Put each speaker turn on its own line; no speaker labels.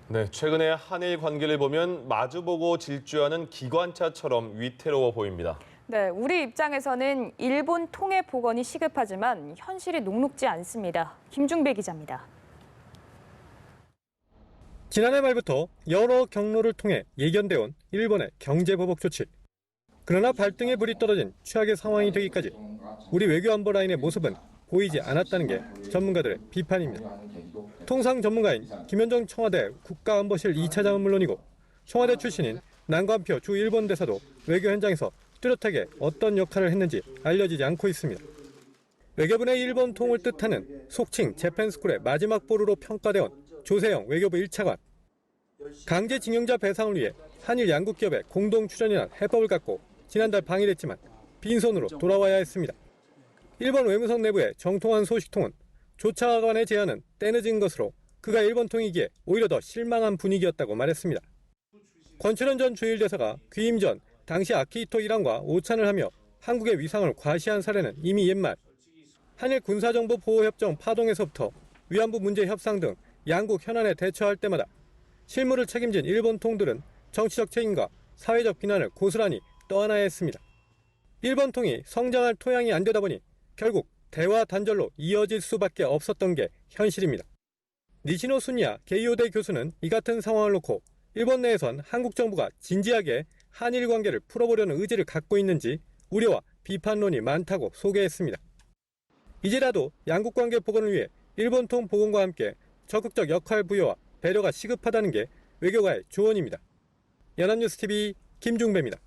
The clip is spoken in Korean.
네, 최근에 한일 관계를 보면 마주보고 질주하는 기관차처럼 위태로워 보입니다.
네, 우리 입장에서는 일본 통해 복원이 시급하지만 현실이 녹록지 않습니다. 김중배 기자입니다.
지난해 말부터 여러 경로를 통해 예견돼 온 일본의 경제보복 조치. 그러나 발등에 불이 떨어진 최악의 상황이 되기까지 우리 외교안보 라인의 모습은 보이지 않았다는 게 전문가들의 비판입니다. 통상 전문가인 김현정 청와대 국가안보실 2차장은 물론이고 청와대 출신인 난관표 주 일본 대사도 외교 현장에서 뚜렷하게 어떤 역할을 했는지 알려지지 않고 있습니다. 외교부 내 일본 통을 뜻하는 속칭 재팬스쿨의 마지막 보루로 평가되어 온 조세영 외교부 1차관. 강제징용자 배상을 위해 한일 양국 기업의 공동 출연이란 해법을 갖고 지난달 방일했지만 빈손으로 돌아와야 했습니다. 일본 외무성 내부의 정통한 소식통은 조차관의 제안은 때늦은 것으로 그가 일본 통이기에 오히려 더 실망한 분위기였다고 말했습니다. 권철현 전 주일대사가 귀임 전 당시 아키히토 일왕과 오찬을 하며 한국의 위상을 과시한 사례는 이미 옛말. 한일 군사정보보호협정 파동에서부터 위안부 문제 협상 등 양국 현안에 대처할 때마다 실무를 책임진 일본 통들은 정치적 책임과 사회적 비난을 고스란히 떠안아야 했습니다. 일본 통이 성장할 토양이 안 되다 보니 결국 대화 단절로 이어질 수밖에 없었던 게 현실입니다. 니시노 순야 게이오대 교수는 이 같은 상황을 놓고 일본 내에선 한국 정부가 진지하게 한일 관계를 풀어보려는 의지를 갖고 있는지 우려와 비판론이 많다고 소개했습니다. 이제라도 양국 관계 복원을 위해 일본 통 복원과 함께 적극적 역할 부여와 배려가 시급하다는 게 외교가의 조언입니다. 연합뉴스TV 김중배입니다.